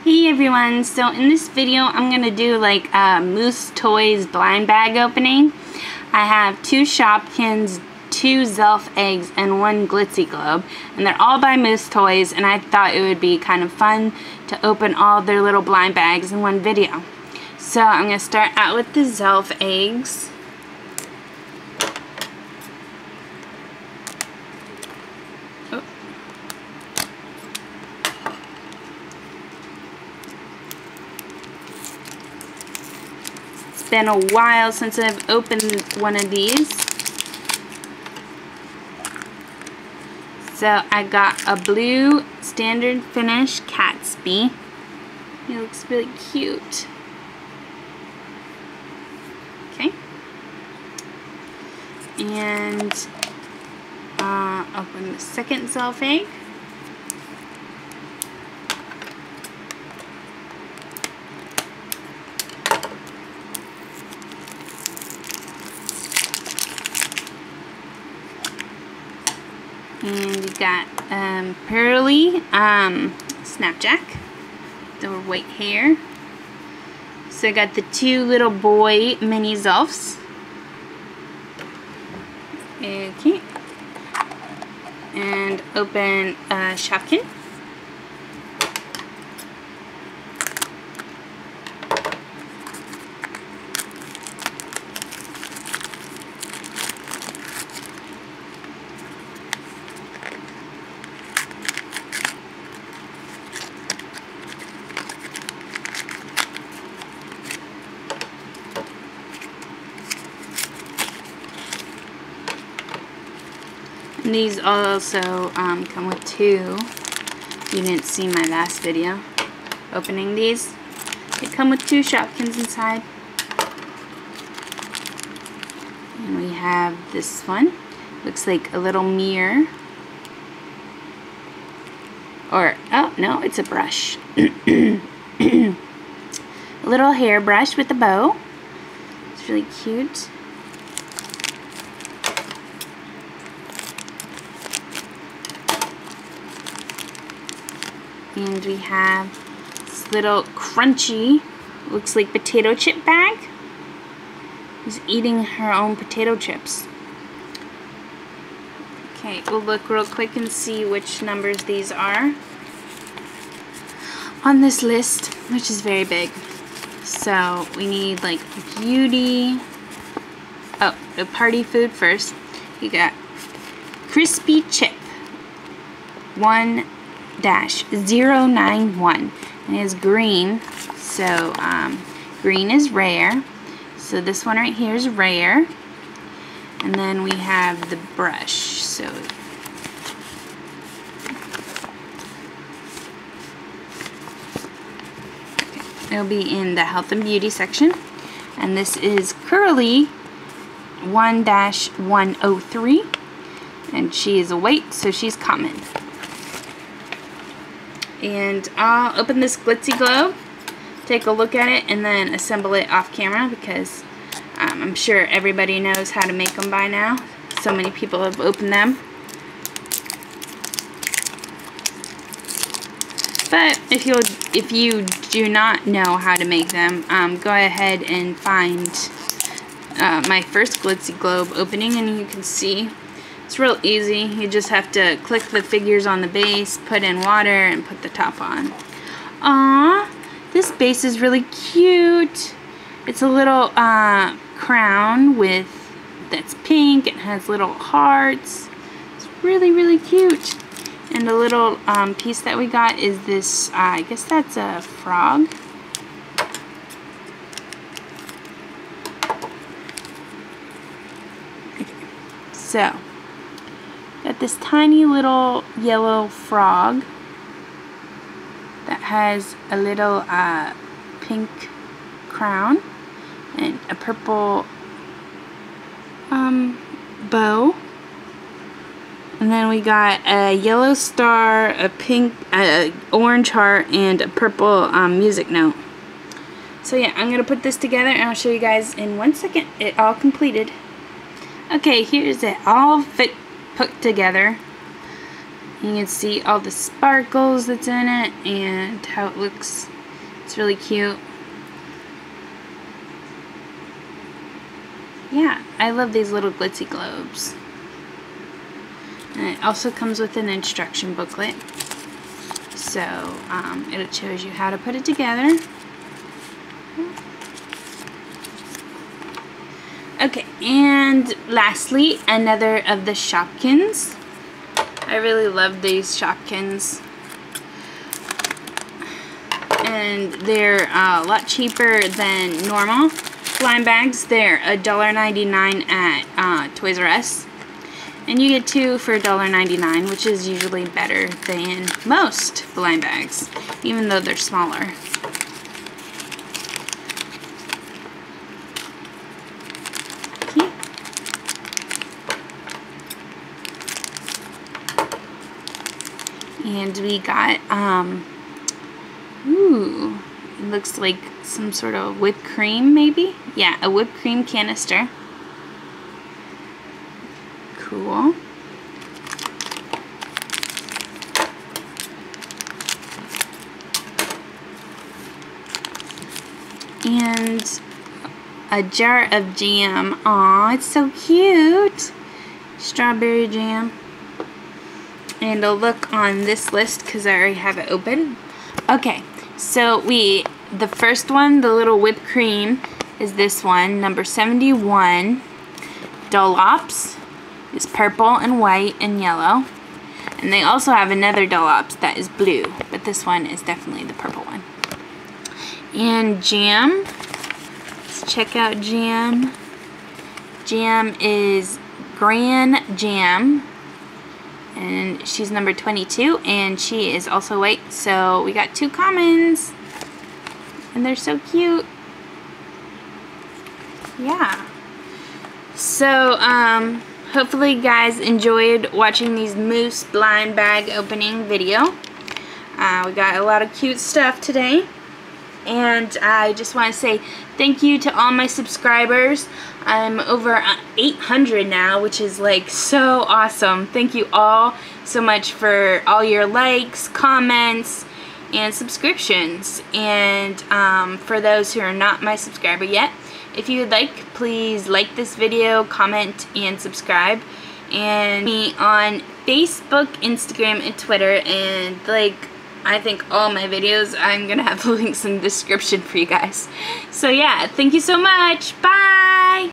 Hey everyone, so in this video I'm going to do like a Moose Toys blind bag opening. I have 2 Shopkins, 2 Zelf eggs, and 1 Glitzi globe, and they're all by Moose Toys, and I thought it would be kind of fun to open all their little blind bags in one video. So I'm going to start out with the Zelf eggs. Been a while since I've opened one of these. So I got a blue standard finish Catsby. He looks really cute. Okay. And open the second Zelf egg. And we got Pearly Snapjack, the white hair. So I got the 2 little boy mini Zelfs. Okay. And open Shopkin. And these also come with 2. You didn't see my last video opening these. They come with 2 Shopkins inside. And we have this one. Looks like a little mirror. Or, oh no, it's a brush. A little hairbrush with a bow. It's really cute. And we have this little crunchy, looks like potato chip bag. She's eating her own potato chips. Okay, we'll look real quick and see which numbers these are on this list, which is very big. So we need like beauty. Oh, the party food first. You got crispy chip 1-091, and it's green, so green is rare, so this one right here is rare. And then we have the brush, so it'll be in the health and beauty section. And this is Curly 1-103, and she is a white, so she's common. And I'll open this Glitzi globe, take a look at it, and then assemble it off camera, because I'm sure everybody knows how to make them by now. So many people have opened them. But if you do not know how to make them, go ahead and find my first Glitzi globe opening, and you can see it's real easy. You just have to click the figures on the base, put in water, and put the top on. Aww, this base is really cute. It's a little crown that's pink. It has little hearts. It's really, really cute. And the little piece that we got is this, I guess that's a frog. Okay. So got this tiny little yellow frog that has a little pink crown and a purple bow. And then we got a yellow star, a pink, orange heart, and a purple music note. So yeah, I'm going to put this together and I'll show you guys in 1 second it all completed. Okay, here's it all put together. You can see all the sparkles that's in it and how it looks It's really cute. Yeah, I love these little glitzy globes. And it also comes with an instruction booklet. So it shows you how to put it together. Okay, and lastly, another of the Shopkins. I really love these Shopkins. And they're a lot cheaper than normal blind bags. They're $1.99 at Toys R Us. And you get 2 for $1.99, which is usually better than most blind bags, even though they're smaller. Okay. And we got, ooh, it looks like some sort of whipped cream, maybe? Yeah, a whipped cream canister. Cool. And a jar of jam. Aw, it's so cute. Strawberry jam. And a look on this list because I already have it open. Okay, so the first one, the little whipped cream, is this one, number 71. Dollops is purple and white and yellow. And they also have another Dollops that is blue, but this one is definitely the purple one. And jam. Let's check out jam. Jam is Gran Jam. And she's number 22, and she is also white. So we got 2 commons. And they're so cute. Yeah. So, hopefully you guys enjoyed watching these Moose blind bag opening video. We got a lot of cute stuff today. And I just want to say thank you to all my subscribers. I'm over 800 now, which is like so awesome. Thank you all so much for all your likes, comments, and subscriptions. And for those who are not my subscriber yet, if you would like, please like this video, comment, and subscribe. And me on Facebook, Instagram, and Twitter, and I think all my videos, I'm gonna have the links in the description for you guys. So yeah, thank you so much. Bye!